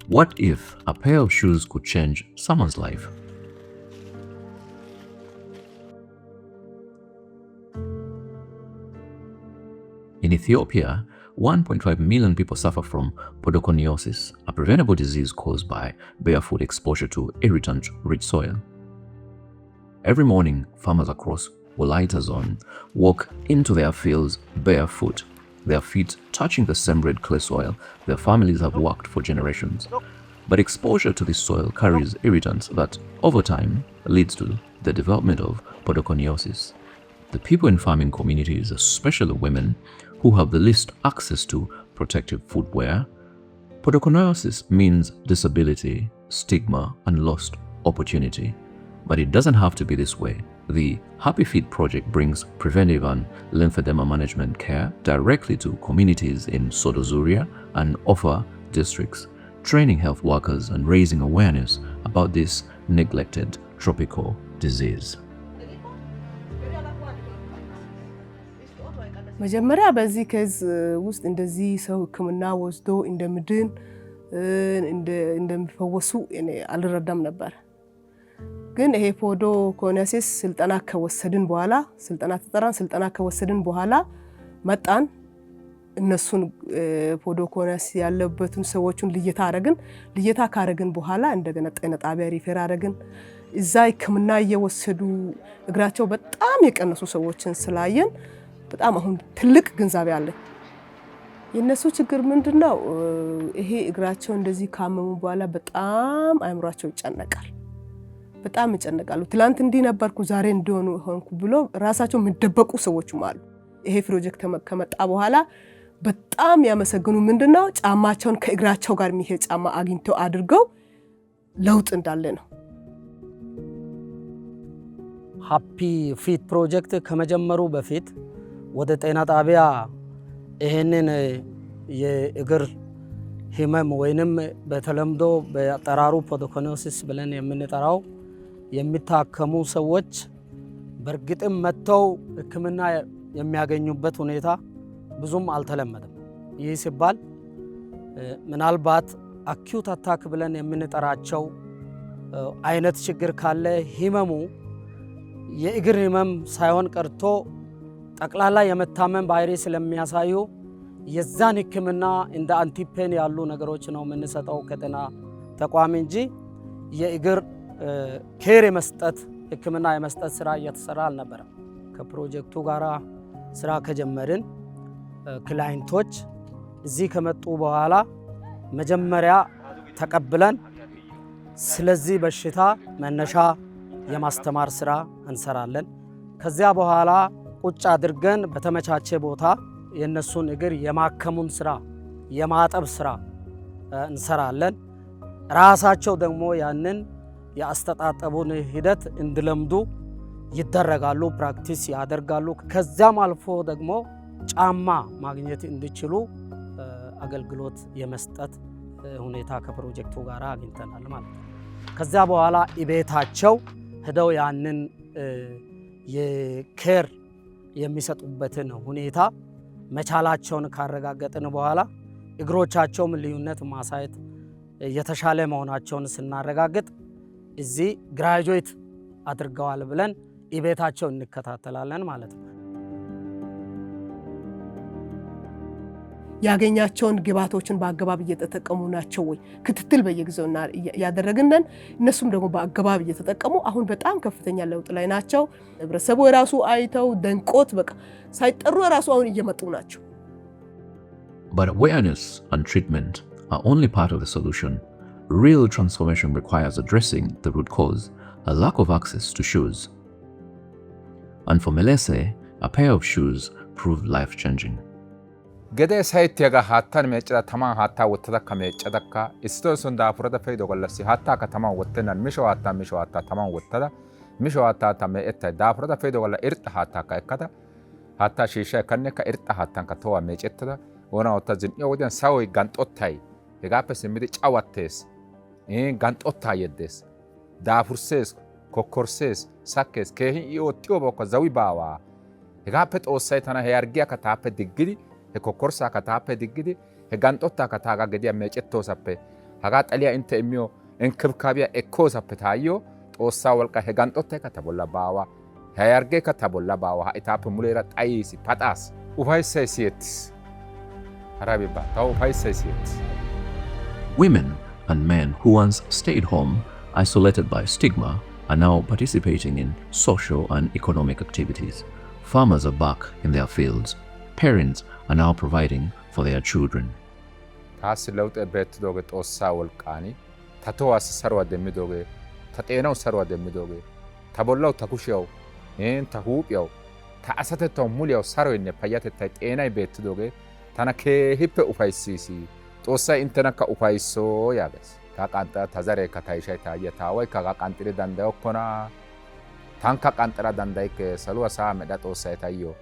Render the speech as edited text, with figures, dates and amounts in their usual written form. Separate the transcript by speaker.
Speaker 1: What if a pair of shoes could change someone's life? In Ethiopia, 1.5 million people suffer from podoconiosis, a preventable disease caused by barefoot exposure to irritant-rich soil. Every morning, farmers across Wolaita zone walk into their fields barefoot, their feet touching the same red clay soil their families have worked for generations. But exposure to this soil carries irritants that, over time, leads to the development of podoconiosis. The people in farming communities, especially women, who have the least access to protective footwear. Podoconiosis means disability, stigma, and lost opportunity. But it doesn't have to be this way. The Happy Feet project brings preventive and lymphedema management care directly to communities in Sodo Zuria and Ofa districts, training health workers and raising awareness about this neglected tropical disease.
Speaker 2: መጀመሪያ በዚህ ኬዝ ውስጥ እንደዚህ ሰው ሕክምና ወስዶ እንደምድን እንደሚፈወሱ እኔ አልረዳም ነበር። ግን ይሄ ፖዶኮኒዮሲስ ስልጠና ከወሰድን በኋላ ስልጠና ከወሰድን በኋላ መጣን እነሱን ፖዶኮኒዮሲስ ያለበትን ሰዎችን ልየታ ካረግን በኋላ እንደገና ጤና ጣቢያ ሪፈር አረግን። እዛ ሕክምና እየወሰዱ እግራቸው በጣም የቀነሱ ሰዎችን ስላየን በጣም አሁን ትልቅ ግንዛቤ አለ። የነሱ ችግር ምንድነው? ይሄ እግራቸው እንደዚህ ካመሙ በኋላ በጣም አይምሯቸው ይጨነቃል። በጣም ይጨነቃሉ። ትላንት እንዲህ ነበርኩ ዛሬ እንደሆኑ ሆንኩ ብሎ ራሳቸው የሚደበቁ ሰዎችም አሉ። ይሄ ፕሮጀክት ከመጣ በኋላ በጣም ያመሰግኑ ምንድነው ጫማቸውን ከእግራቸው ጋር የሚሄድ ጫማ አግኝተው አድርገው ለውጥ እንዳለ ነው።
Speaker 3: ሃፒ ፊት ፕሮጀክት ከመጀመሩ በፊት ወደ ጤና ጣቢያ ይሄንን የእግር ህመም ወይንም በተለምዶ በአጠራሩ ፖዶኮኒዮሲስ ብለን የምንጠራው የሚታከሙ ሰዎች በርግጥም መጥተው ሕክምና የሚያገኙበት ሁኔታ ብዙም አልተለመደም። ይህ ሲባል ምናልባት አኪዩት አታክ ብለን የምንጠራቸው አይነት ችግር ካለ ህመሙ የእግር ህመም ሳይሆን ቀርቶ ጠቅላላ የመታመም ባህሪ ስለሚያሳዩ የዛን ሕክምና እንደ አንቲፔን ያሉ ነገሮች ነው የምንሰጠው ከጤና ተቋም እንጂ የእግር ኬር የመስጠት ሕክምና የመስጠት ስራ እየተሰራ አልነበረም። ከፕሮጀክቱ ጋራ ስራ ከጀመርን ክላይንቶች እዚህ ከመጡ በኋላ መጀመሪያ ተቀብለን ስለዚህ በሽታ መነሻ የማስተማር ስራ እንሰራለን። ከዚያ በኋላ ቁጭ አድርገን በተመቻቸ ቦታ የነሱን እግር የማከሙን ስራ የማጠብ ስራ እንሰራለን። ራሳቸው ደግሞ ያንን የአስተጣጠቡን ሂደት እንዲለምዱ ይደረጋሉ፣ ፕራክቲስ ያደርጋሉ። ከዛም አልፎ ደግሞ ጫማ ማግኘት እንዲችሉ አገልግሎት የመስጠት ሁኔታ ከፕሮጀክቱ ጋር አግኝተናል ማለት ነው። ከዛ በኋላ ቤታቸው ሄደው ያንን የኬር የሚሰጡበትን ሁኔታ መቻላቸውን ካረጋገጥን በኋላ እግሮቻቸውም ልዩነት ማሳየት የተሻለ መሆናቸውን ስናረጋግጥ እዚህ ግራጁዌት አድርገዋል ብለን ቤታቸው እንከታተላለን ማለት ነው።
Speaker 2: ያገኛቸውን ግባቶችን በአገባብ እየተጠቀሙ ናቸው ወይ ክትትል በየጊዜው ያደረግነን እነሱም ደግሞ በአገባብ እየተጠቀሙ አሁን በጣም ከፍተኛ ለውጥ ላይ ናቸው። ህብረተሰቡ የራሱ አይተው ደንቆት በቃ ሳይጠሩ የራሱ አሁን እየመጡ ናቸው።
Speaker 1: But awareness and treatment are only part of the solution. Real transformation requires addressing the root cause, a lack of access to shoes. And for Melese, a pair of shoes proved life-changing.
Speaker 4: ገደ ሳይትያጋ ሃታን መጨዳ ተማን ሃታ ወተዳ ከመጨዳካ ኢስቶስን ዳፍረዳ ፈይዶ ገለሲ ሃታ ከተማ ወተናን ሚሾዋታ ተማን ወተዳ ሚሾዋታ ተመእታ ዳፍረዳ ፈይዶ ገለ እርጥ ሃታ ካከታ ሃታ ሺሻ ከነካ እርጥ ሃታን ከተዋ መጨተዳ ወና ወተዝን ይወደን ሳዊ ጋንጦታይ የጋፈስ ምድ ጫዋቴስ ጋንጦታ የደስ ዳፍርሴስ ኮኮርሴስ ሳኬስ ከሂ ይወጥዮ በኮ ዘዊ ባዋ የጋፈጥ ወሳይታና ያርጊያ ከታፈ ድግዲ ኮኮርሳ ከታፈ ድግዲ ጋንጦታ ከታጋ ገዲያ መጨቶ ሰፈ hagaa xaliya intte immiyo enkkibikaabiya ekkoosappe taayyo Xoossaa wolqqay he ganxxottaykka ta bolla baawa. He hargeekka ta bolla baawa. Ha'i taappe muleera xayiisi, paxaas. Ufayssay siyettiis. Harabi baa. Tawu ufayssay siyettiis.
Speaker 1: Women and men who once stayed home, isolated by stigma, are now participating in social and economic activities. Farmers are back in their fields. Parents are now providing for their children.
Speaker 4: Taassi lawuxee beettidoogee Xoossaa wolqqaani ta tohuwaassi saruwa demmidoogee ta xeenawu saruwa demmidoogee ta bollawu ta kushiyawu ta huuphiyawu ta asatettawu muliyawu saroynne payyatettay xeenay beettidoogee tana keehippe ufayssiisi. Xoossay inttenakka ufaysso yaagays. Ta qanxxada ta zareekka ta ishay ta aayyiya ta aawaykka hagaa qanxxidi danddayokkona. Tankka qanxxara dandayikke saluwa sa'aa medha Xoossay taayyo